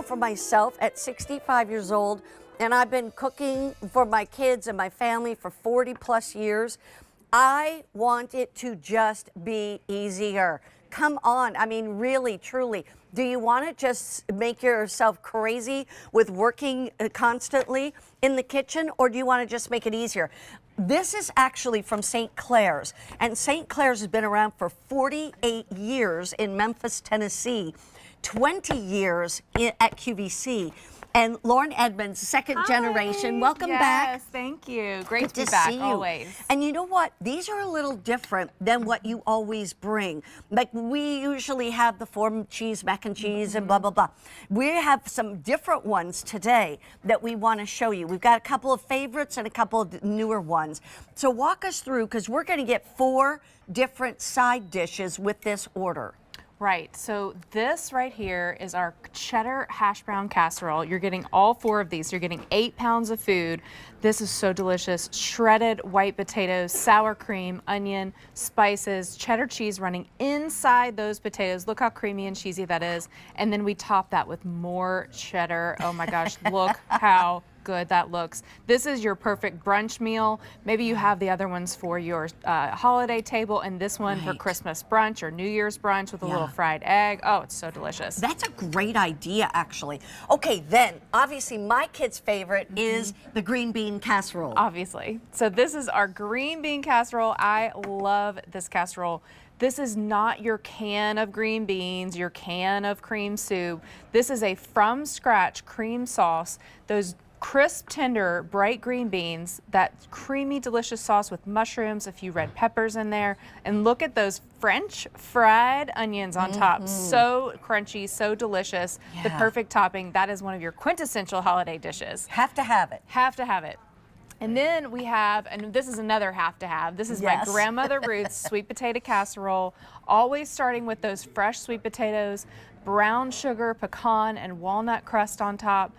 know for myself at 65 years old, and I've been cooking for my kids and my family for 40 plus years, I want it to just be easier. Come on, I mean, really, truly. Do you want to just make yourself crazy with working constantly in the kitchen, or do you want to just make it easier? This is actually from St. Clair's, and St. Clair's has been around for 48 years in Memphis, Tennessee, 20 years at QVC. And Lauren Edmonds, second generation. Welcome back. Yes, thank you. Great Good to be back, see you. always. And you know what? These are a little different than what you always bring. Like we usually have the form cheese, mac and cheese, and blah, blah, blah. We have some different ones today that we want to show you. We've got a couple of favorites and a couple of newer ones. So walk us through, because we're going to get 4 different side dishes with this order. Right, so this right here is our cheddar hash brown casserole. You're getting all 4 of these. You're getting 8 pounds of food. This is so delicious. Shredded white potatoes, sour cream, onion, spices, cheddar cheese running inside those potatoes. Look how creamy and cheesy that is. And then we top that with more cheddar. Oh my gosh, look how good that looks. This is your perfect brunch meal. Maybe you have the other ones for your holiday table, and this one for Christmas brunch or New Year's brunch with a little fried egg. Oh, it's so delicious. That's a great idea, actually. Okay, then, obviously, my kid's favorite is the green bean casserole. Obviously. So this is our green bean casserole. I love this casserole. This is not your can of green beans, your can of cream soup. This is a from scratch cream sauce. Those crisp, tender, bright green beans, that creamy, delicious sauce with mushrooms, a few red peppers in there, and look at those French fried onions on top. So crunchy, so delicious. The perfect topping. That is one of your quintessential holiday dishes. Have to have it. Have to have it. And then we have, and this is another have to have, this is my grandmother Ruth's sweet potato casserole, always starting with those fresh sweet potatoes, brown sugar, pecan, and walnut crust on top.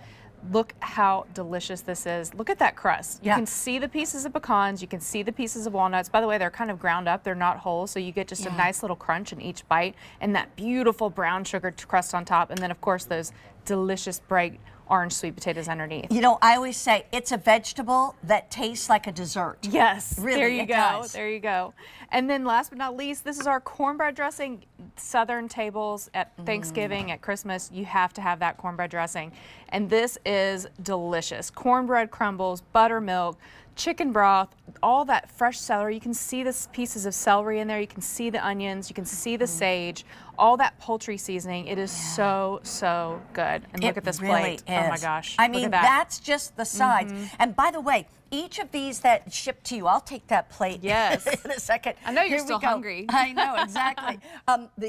Look how delicious this is. Look at that crust. You can see the pieces of pecans, you can see the pieces of walnuts. By the way, they're kind of ground up, they're not whole, so you get just a nice little crunch in each bite, and that beautiful brown sugar crust on top, and then of course those delicious bright orange sweet potatoes underneath. You know, I always say it's a vegetable that tastes like a dessert. Yes, really, there you go. Does. There you go. And then last but not least, this is our cornbread dressing. Southern tables at Thanksgiving, at Christmas, you have to have that cornbread dressing. And this is delicious. Cornbread crumbles, buttermilk, chicken broth, all that fresh celery. You can see the pieces of celery in there. You can see the onions. You can see the sage, all that poultry seasoning. It is so, so good. And look at this plate. Is. Oh my gosh. I mean, that's just the sides. And by the way, each of these that ship to you, I'll take that plate Yes. in a second. I know you're Here we still go. hungry. I know, exactly.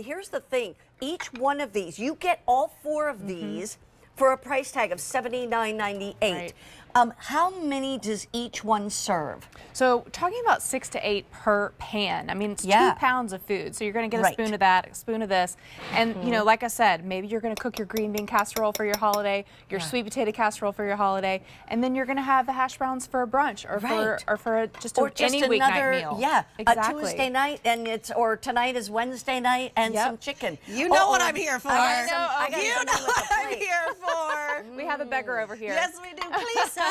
Here's the thing. Each one of these, you get all 4 of these for a price tag of $79.98. Right. How many does each one serve? So talking about 6 to 8 per pan. I mean, it's 2 pounds of food. So you're going to get a spoon of that, a spoon of this. And, you know, like I said, maybe you're going to cook your green bean casserole for your holiday, your sweet potato casserole for your holiday, and then you're going to have the hash browns for a brunch or for just any weeknight meal. Yeah, exactly. A Tuesday night, and or tonight is Wednesday night, and some chicken. You know what I'm here for. I know. You know what I'm here for. We have a beggar over here. Yes, we do. Please, sir.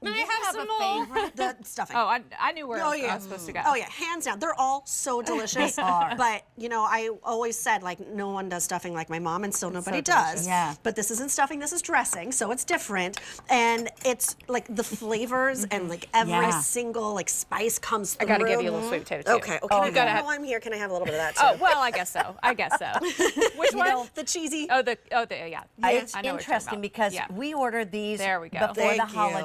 May I have some more? Favorite? The stuffing. Oh, I knew where I was supposed to go. Oh yeah, hands down. They're all so delicious. They are. But you know, I always said like no one does stuffing like my mom, and still nobody does. Yeah. But this isn't stuffing. This is dressing, so it's different, and it's like the flavors and like every single like spice comes through. I gotta give you a little sweet potato too. Okay. Okay. While I'm here, can I have a little bit of that too? Oh well, I guess so. Which one? Know, the cheesy. Yeah. It's I know interesting because we ordered these before the holidays.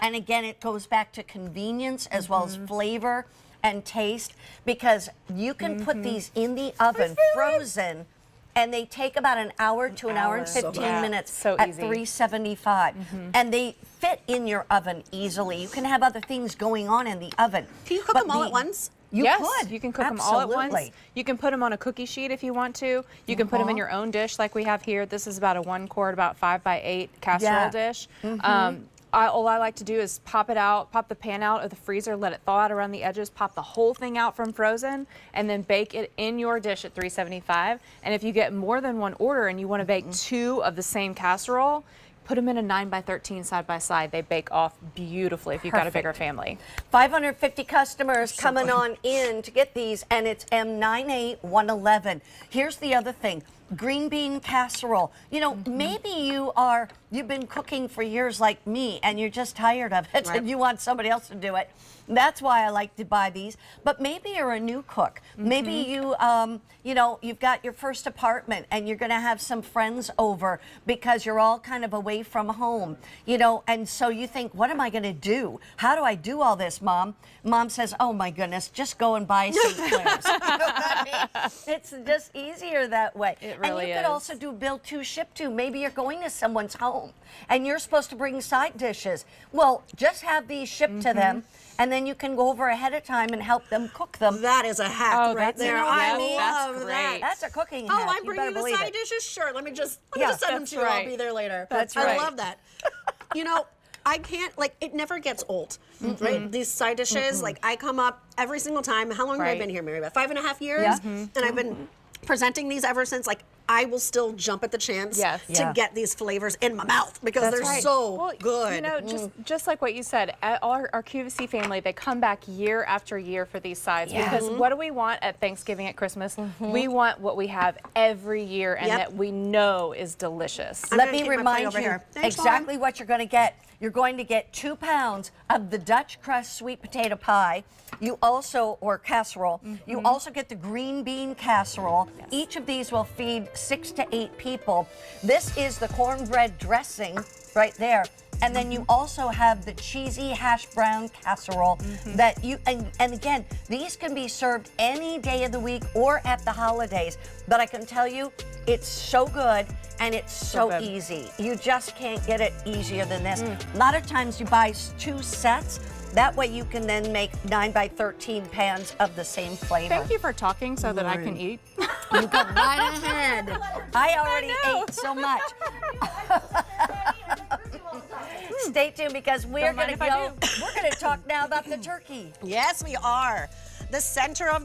And again, it goes back to convenience as well as flavor and taste, because you can put these in the oven frozen, and they take about an hour to an hour and 15 minutes at 375. And they fit in your oven easily. You can have other things going on in the oven. Can you cook them all at once? You could. You can cook them all at once. You can put them on a cookie sheet if you want to. You can put them in your own dish like we have here. This is about a 1 quart, about 5 by 8 casserole dish. all I like to do is pop the pan out of the freezer, let it thaw out around the edges, pop the whole thing out from frozen, and then bake it in your dish at 375. And if you get more than one order and you want to bake 2 of the same casserole, put them in a 9x13 side by side. They bake off beautifully if you've got a bigger family. 550 customers coming on in to get these, and it's M98111. Here's the other thing. Green bean casserole. You know, maybe you've been cooking for years like me and you're just tired of it and you want somebody else to do it. That's why I like to buy these. But maybe you're a new cook. Maybe you, you know, you've got your first apartment and you're going to have some friends over because you're all kind of away from home, you know, and so you think, what am I going to do? How do I do all this, Mom? Mom says, oh my goodness, just go and buy some Clairs. You know what I mean? It's just easier that way. It really and you could is. also do build 2, ship 2. Maybe you're going to someone's home and you're supposed to bring side dishes. Well, just have these shipped to them, and then you can go over ahead of time and help them cook them. That is a hack right that's there. an- I yes, that's love that. great. That's a cooking Oh, hack. I'm You better bringing the believe side it. dishes? Sure, let me just Yeah, send them that's to you. I'll right. be there later. That's I right. love that. You know, I can't, like, it never gets old, right? These side dishes, like, I come up every single time. How long have I Right. been here, Mary? About 5.5 years? Yeah. And I've been presenting these ever since. Like, I will still jump at the chance Yes. to Yeah. get these flavors in my mouth because they're right. so Well, good. You know, just like what you said, our QVC family, they come back year after year for these sides because what do we want at Thanksgiving, at Christmas? We want what we have every year and Yep. that we know is delicious. I'm Let gonna me keep my plate remind over you here. Thanks, exactly what you're going to get. You're going to get 2 pounds of the Dutch crust sweet potato pie. You also, or casserole, you also get the green bean casserole. Each of these will feed 6 to 8 people. This is the cornbread dressing right there. And then you also have the cheesy hash brown casserole that you, and again, these can be served any day of the week or at the holidays. But I can tell you, it's so good and it's so good. easy. You just can't get it easier than this. A lot of times you buy 2 sets. That way you can then make 9x13 pans of the same flavor. Thank you for talking so that I can eat. You go right ahead. I already know. ate so much. Stay tuned because we're Don't mind going to if I go. We're going to talk now about the turkey. Yes, we are. The center of